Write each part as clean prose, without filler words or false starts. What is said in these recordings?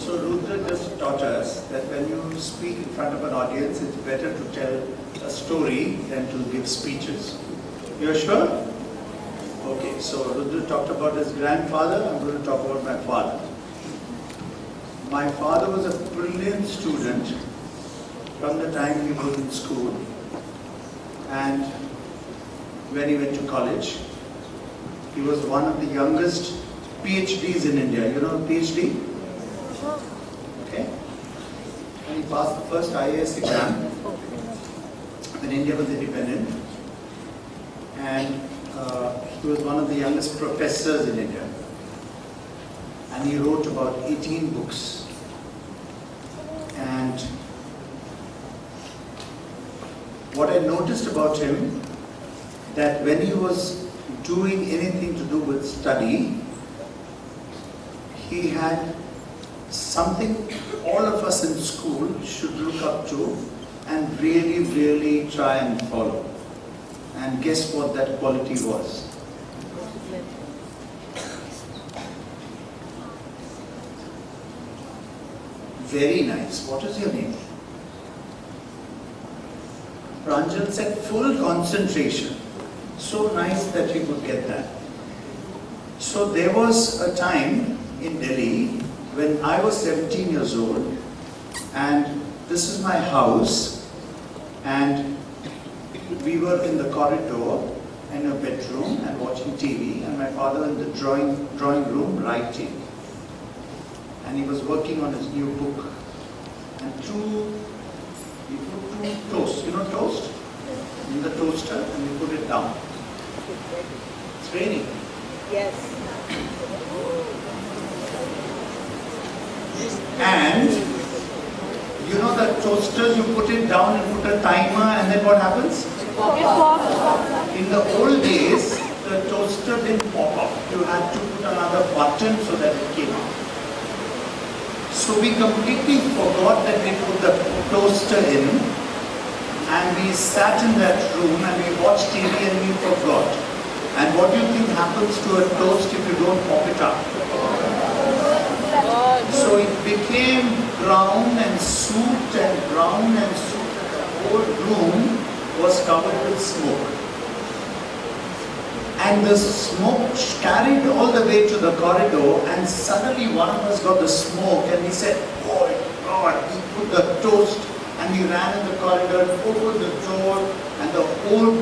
So Rudra just taught us that when you speak in front of an audience, it's better to tell a story than to give speeches. You're sure? Okay, so Rudra talked about his grandfather, I'm going to talk about my father. My father was a brilliant student from the time he was in school and when he went to college. He was one of the youngest PhDs in India. You know PhD? Okay. And he passed the first IAS exam when India was independent. And he was one of the youngest professors in India. And he wrote about 18 books. And what I noticed about him, that when he was doing anything to do with study, he had something all of us in school should look up to and really, really try and follow. And guess what that quality was? Very nice. What is your name? Pranjal said full concentration. So nice that you could get that. So there was a time in Delhi when I was 17 years old and this is my house and we were in the corridor in a bedroom and watching TV and my father in the drawing room writing. And he was working on his new book. And he put two toast, you know toast? In the toaster and we put it down. It's raining. Yes. And you know the toasters, you put it down and put a timer and then what happens? In the old days, the toaster didn't pop up. You had to put another button so that it came out. So we completely forgot that we put the toaster in and we sat in that room and we watched TV and we forgot. And what do you think happens to a toast if you don't pop it up? So it became brown and soot and brown and soot. The whole room was covered with smoke. And the smoke carried all the way to the corridor and suddenly one of us got the smoke and we said, oh God, we put the toast and we ran in the corridor and opened the door and the whole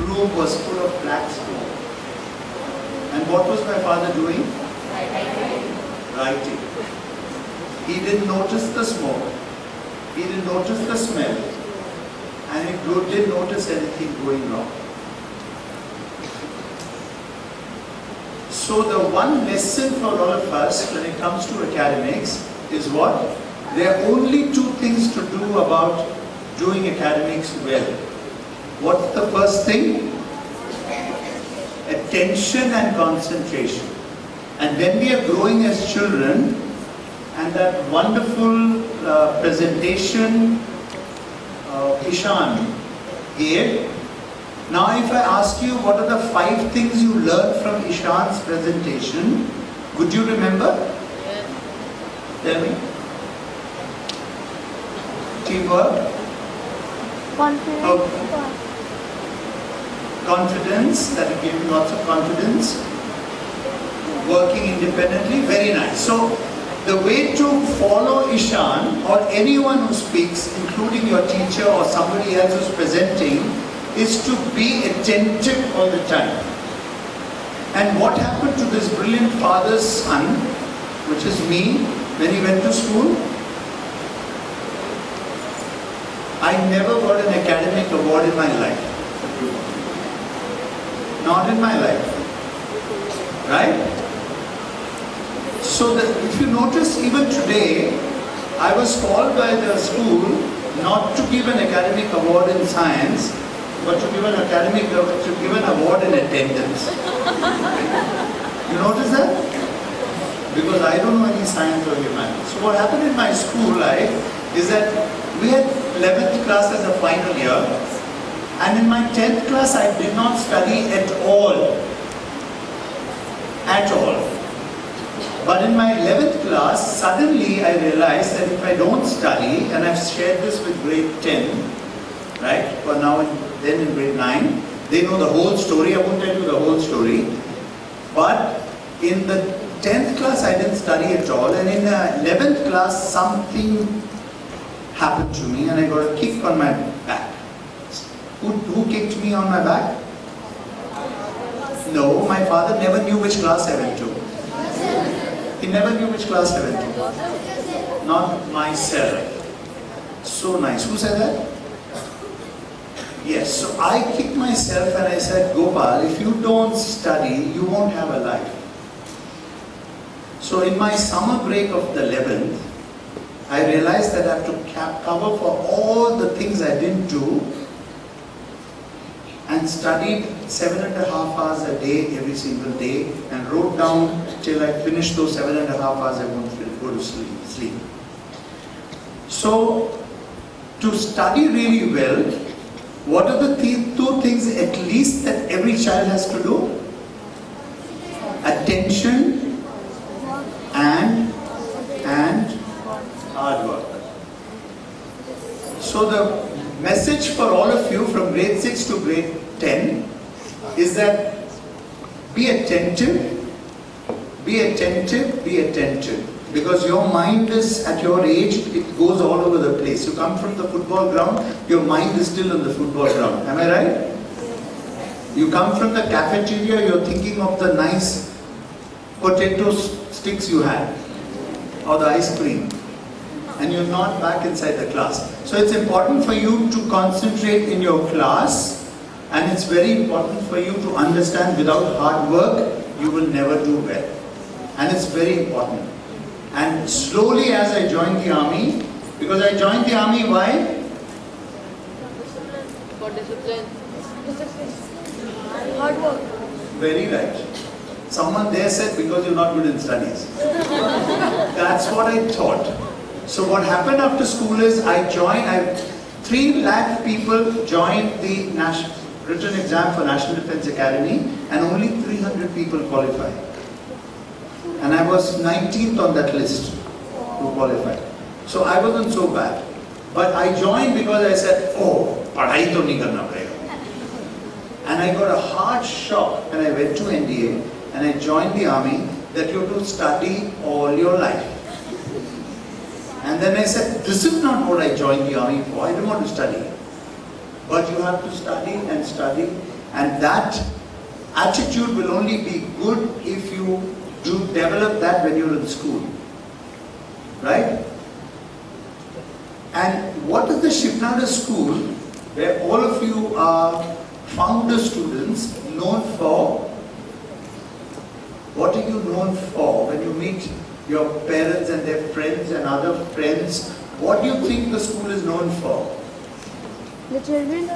room was full of black smoke. And what was my father doing? Writing. He didn't notice the smoke. He didn't notice the smell. And he didn't notice anything going wrong. So the one lesson for all of us when it comes to academics is what? There are only two things to do about doing academics well. What's the first thing? Attention and concentration. And when we are growing as children, and that wonderful presentation Ishan gave. Now if I ask you what are the 5 things you learned from Ishan's presentation, would you remember? Yes. Tell me. Teamwork. Confidence. Okay. Confidence, that will give you lots of confidence. Working independently, very nice. So the way to follow Ishan or anyone who speaks, including your teacher or somebody else who's presenting, is to be attentive all the time. And what happened to this brilliant father's son, which is me, when he went to school? I never got an academic award in my life. Not in my life. Right? So if you notice, even today, I was called by the school not to give an academic award in science, but to give an award in attendance. You notice that? Because I don't know any science or humanities. So what happened in my school life is that we had 11th class as a final year, and in my 10th class I did not study at all. At all. But in my 11th class, suddenly I realized that if I don't study, and I've shared this with grade 10, right, or now then in grade 9, they know the whole story. I won't tell you the whole story. But in the 10th class, I didn't study at all. And in the 11th class, something happened to me and I got a kick on my back. Who kicked me on my back? No, my father never knew which class I went to. He never knew which class I went to. Not myself. So nice. Who said that? Yes. So I kicked myself and I said, Gopal, if you don't study, you won't have a life. So in my summer break of the 11th, I realized that I have to cover for all the things I didn't do and studied 7.5 hours a day every single day and wrote down till I finished those 7.5 hours I won't go to sleep. So to study really well, what are the two things at least that every child has to do? Attention and hard work. So the message for all of you from grade 6 to grade 10 is that be attentive, be attentive, be attentive. Because your mind is, at your age, it goes all over the place. You come from the football ground, your mind is still on the football ground. Am I right? You come from the cafeteria, you're thinking of the nice potato sticks you had, or the ice cream. And you're not back inside the class. So it's important for you to concentrate in your class, and it's very important for you to understand without hard work, you will never do well. And it's very important. And slowly as I joined the army, because I joined the army, why? For discipline. Hard work. Very right. Someone there said because you're not good in studies. That's what I thought. So what happened after school is 3 lakh people joined the written exam for National Defence Academy and only 300 people qualified. And I was 19th on that list to qualify. So I wasn't so bad. But I joined because I said, oh, padhai to nahi karna padega. And I got a hard shock when I went to NDA and I joined the army that you have to study all your life. And then I said, this is not what I joined the army for. I don't want to study. But you have to study and study. And that attitude will only be good if you do develop that when you're in school. Right? And what is the Shivnada school, where all of you are founder students, known for? What are you known for when you meet your parents and their friends and other friends? What do you think the school is known for? The children.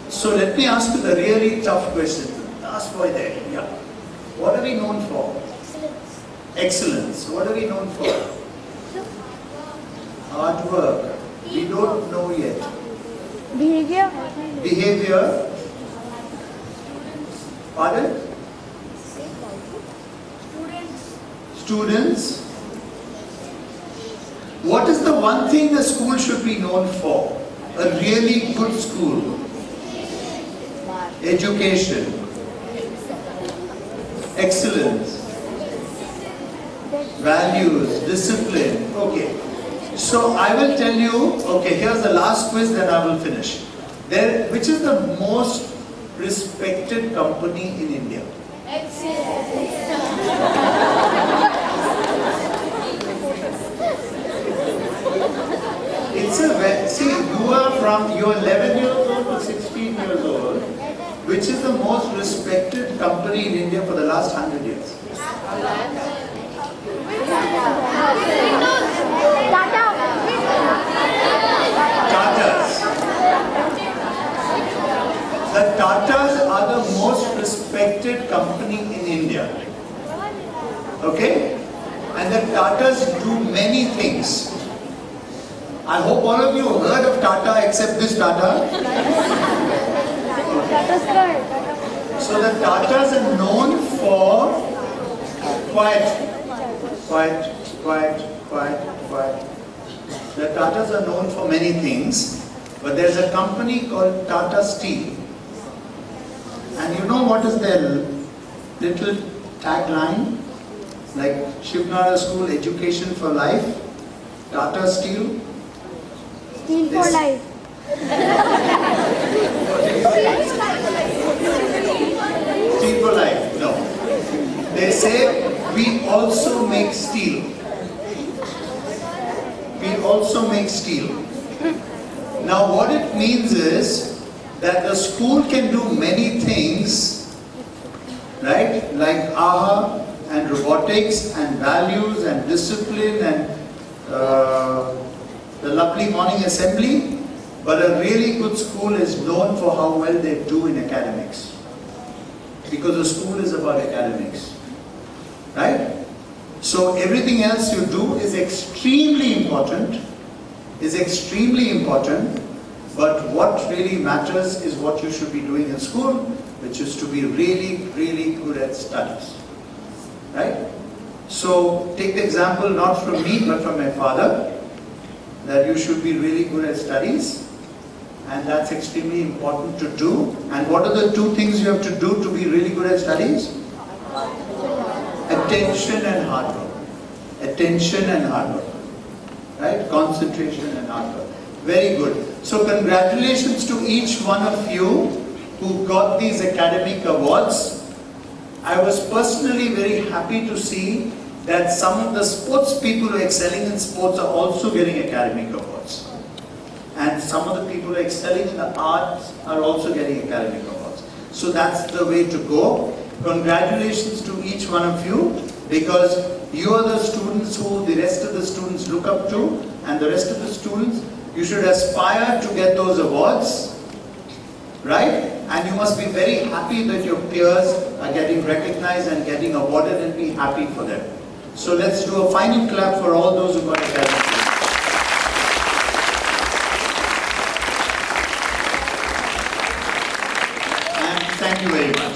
So let me ask you the really tough question. Last boy there, yeah. What are we known for? Excellence. What are we known for? Hard work. We don't know yet. Behavior. Behavior. Pardon? Students. What is the one thing a school should be known for? A really good school. Education. Excellence. Values. Discipline. Okay. So I will tell you, okay, here's the last quiz, then I will finish. Which is the most respected company in India? It's see, you're 11 years old to 16 years old. Which is the most respected company in India for the last 100 years? Tatas. The Tatas are the most respected company in India. Okay? And the Tatas do many things. I hope all of you heard of Tata except this Tata. So the Tatas are known for quiet. The Tatas are known for many things, but there's a company called Tata Steel. And you know what is their little tagline? Like Shivnara School, Education for Life, Tata Steel. Steel for life. Steel for life, no. They say we also make steel. We also make steel. Now what it means is that the school can do many things, right? Like AHA and robotics and values and discipline and the lovely morning assembly, but a really good school is known for how well they do in academics. Because the school is about academics, right? So everything else you do is extremely important, but what really matters is what you should be doing in school, which is to be really, really good at studies, right? So take the example not from me, but from my father, that you should be really good at studies, and that's extremely important to do. And what are the two things you have to do to be really good at studies? Attention and hard work. Attention and hard work. Right? Concentration and hard work. Very good. So congratulations to each one of you who got these academic awards. I was personally very happy to see that some of the sports people who are excelling in sports are also getting academic awards. And some of the people who are excelling in the arts are also getting academic awards. So that's the way to go. Congratulations to each one of you, because you are the students who the rest of the students look up to, and the rest of the students, you should aspire to get those awards, right? And you must be very happy that your peers are getting recognized and getting awarded, and be happy for them. So let's do a final clap for all those who got academic awards. Thank you very much.